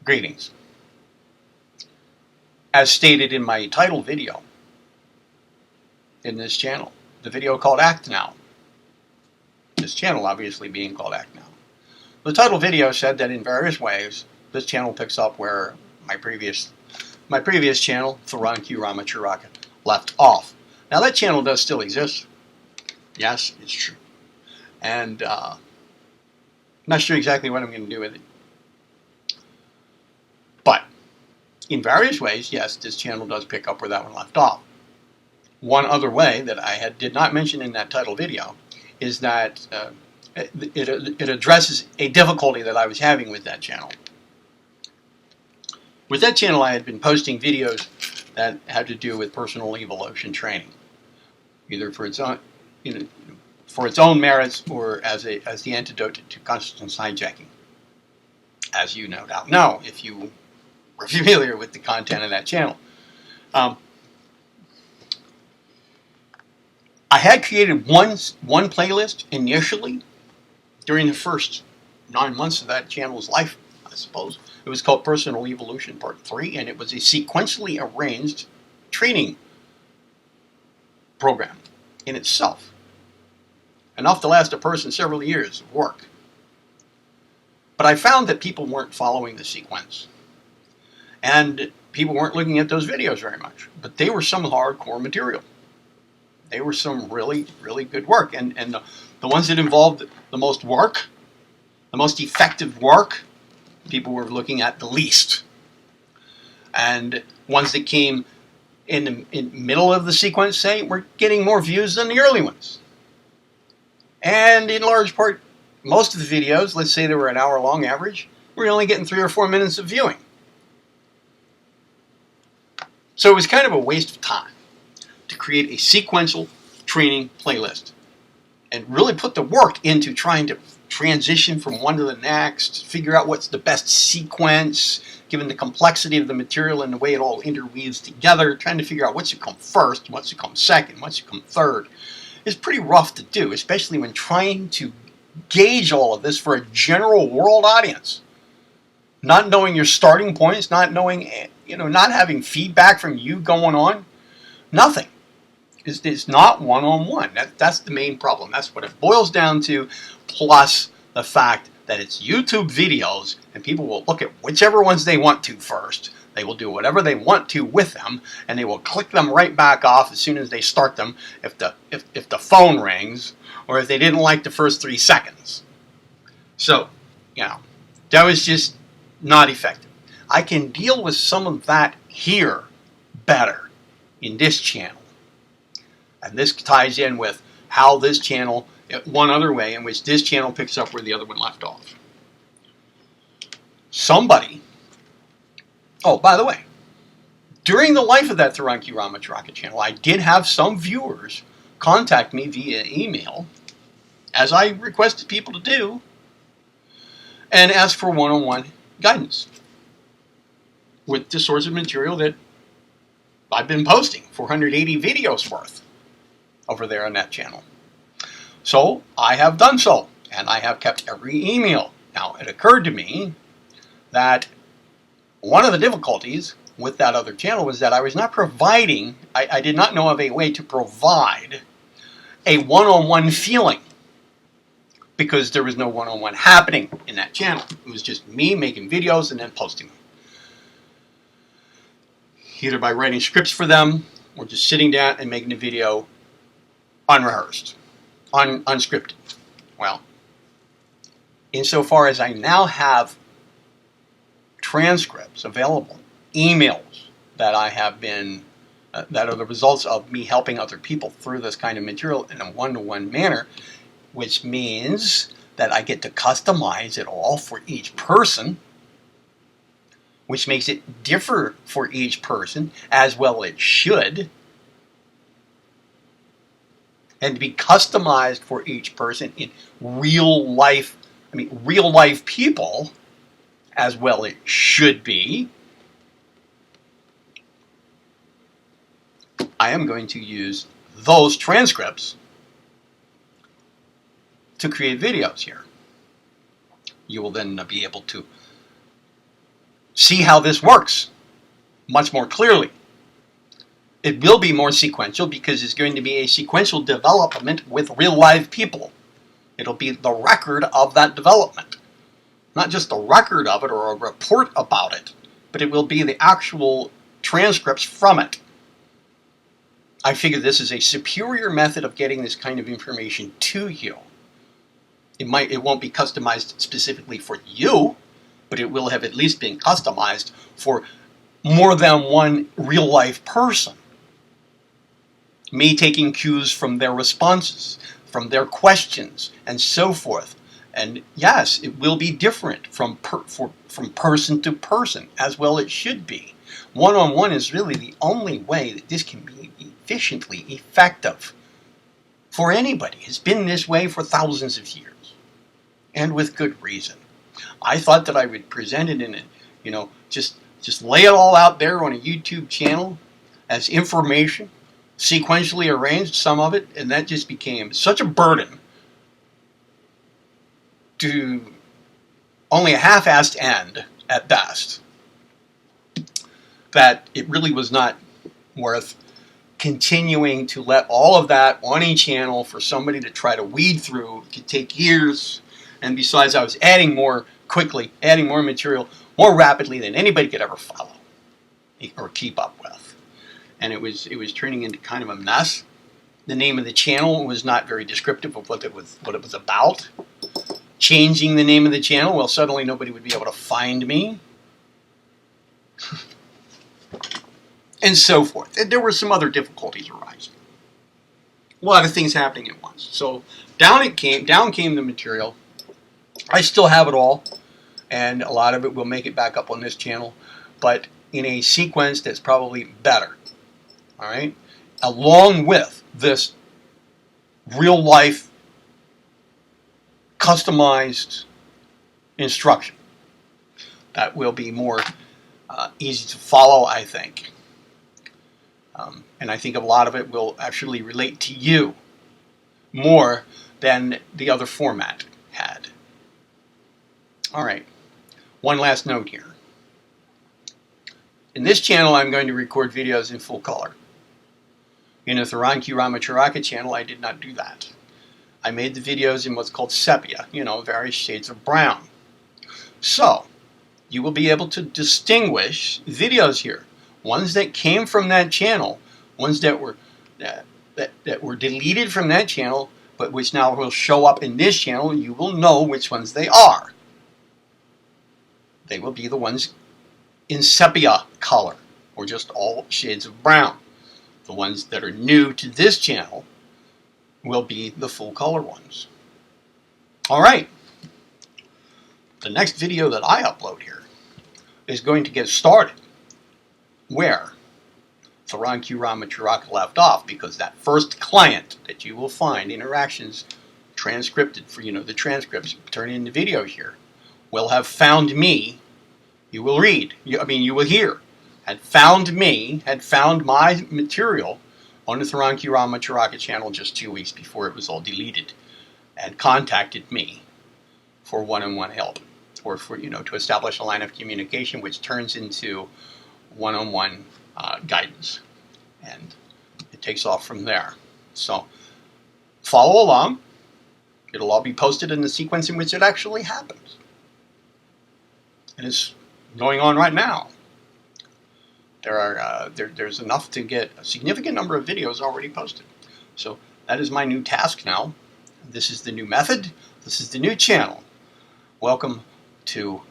Greetings. As stated in my title video in this channel, the video called Act Now, this channel obviously being called Act Now, the title video said that in various ways this channel picks up where my previous channel, Tharan Q Ramacharaka, left off. Now that channel does still exist. Yes, it's true. And I'm not sure exactly what I'm going to do with it. But in various ways, yes, this channel does pick up where that one left off. One other way that I did not mention in that title video is that it addresses a difficulty that I was having with that channel. With that channel, I had been posting videos that had to do with personal evolution training, either for its own merits or as the antidote to consciousness hijacking. As you no doubt know, if you were familiar with the content of that channel. I had created one playlist initially during the first 9 months of that channel's life, I suppose. It was called Personal Evolution Part 3, and it was a sequentially arranged training program in itself. Enough to last a person several years of work. But I found that people weren't following the sequence. And people weren't looking at those videos very much. But they were some hardcore material. They were some really, really good work. And the ones that involved the most work, the most effective work, people were looking at the least. And ones that came in the middle of the sequence, say, were getting more views than the early ones. And in large part, most of the videos, let's say they were an hour-long average, were only getting 3 or 4 minutes of viewing. So it was kind of a waste of time to create a sequential training playlist and really put the work into trying to transition from one to the next, figure out what's the best sequence, given the complexity of the material and the way it all interweaves together, trying to figure out what's to come first, what's to come second, what's to come third. It's pretty rough to do, especially when trying to gauge all of this for a general world audience. Not knowing your starting points, not knowing, not having feedback from you going on. Nothing. It's not one-on-one. That's the main problem. That's what it boils down to, plus the fact that it's YouTube videos and people will look at whichever ones they want to first. They will do whatever they want to with them, and they will click them right back off as soon as they start them if the phone rings or if they didn't like the first 3 seconds. So, that was just not effective. I can deal with some of that here better in this channel. And this ties in with how this channel, one other way in which this channel picks up where the other one left off. Oh, by the way, during the life of that Tharan Q Ramacharaka channel, I did have some viewers contact me via email, as I requested people to do, and ask for one-on-one guidance with the source of material that I've been posting, 480 videos worth over there on that channel. So I have done so, and I have kept every email. Now, it occurred to me that one of the difficulties with that other channel was that I was not providing, I did not know of a way to provide a one-on-one feeling, because there was no one-on-one happening in that channel. It was just me making videos and then posting them. Either by writing scripts for them or just sitting down and making a video unrehearsed, unscripted. Well, insofar as I now have transcripts available, emails that I have been, that are the results of me helping other people through this kind of material in a one-to-one manner, which means that I get to customize it all for each person, which makes it differ for each person, as well it should. And to be customized for each person in real life people, as well it should be. I am going to use those transcripts to create videos here. You will then be able to see how this works much more clearly. It will be more sequential because it's going to be a sequential development with real live people. It'll be the record of that development. Not just a record of it or a report about it, but it will be the actual transcripts from it. I figure this is a superior method of getting this kind of information to you. It won't be customized specifically for you, but it will have at least been customized for more than one real life person. Me taking cues from their responses, from their questions, and so forth. And yes, it will be different from person to person, as well it should be. One-on-one is really the only way that this can be efficiently effective for anybody. It's been this way for thousands of years, and with good reason. I thought that I would present it in a, just lay it all out there on a YouTube channel as information, sequentially arranged, some of it, and that just became such a burden to only a half-assed end at best, that it really was not worth continuing to let all of that on a channel for somebody to try to weed through. It could take years, and besides, I was adding more quickly, adding more material more rapidly than anybody could ever follow or keep up with. And it was turning into kind of a mess. The name of the channel was not very descriptive of what it was about. Changing the name of the channel, well, suddenly nobody would be able to find me. And so forth. And there were some other difficulties arising. A lot of things happening at once. So down came the material. I still have it all, and a lot of it will make it back up on this channel, but in a sequence that's probably better. All right? Along with this real life customized instruction that will be more easy to follow, I think. And I think a lot of it will actually relate to you more than the other format had. All right, one last note here. In this channel, I'm going to record videos in full color. In the Tharanki Ramacharaka channel, I did not do that. I made the videos in what's called sepia, various shades of brown. So, you will be able to distinguish videos here. Ones that came from that channel, ones that were deleted from that channel, but which now will show up in this channel. You will know which ones they are. They will be the ones in sepia color, or just all shades of brown. The ones that are new to this channel will be the full color ones. All right. The next video that I upload here is going to get started where Tharanki Ramacharaka left off, because that first client that you will find, interactions transcripted for, the transcripts turned into video here, will have found me. You will read, you will hear, had found me, had found my material on the Tharanki Ramacharaka channel just 2 weeks before it was all deleted, and contacted me for one-on-one help, or for, to establish a line of communication which turns into one-on-one guidance, and it takes off from there. So follow along. It'll all be posted in the sequence in which it actually happens. And it's going on right now. There's enough to get a significant number of videos already posted. So that is my new task now. This is the new method. This is the new channel. Welcome to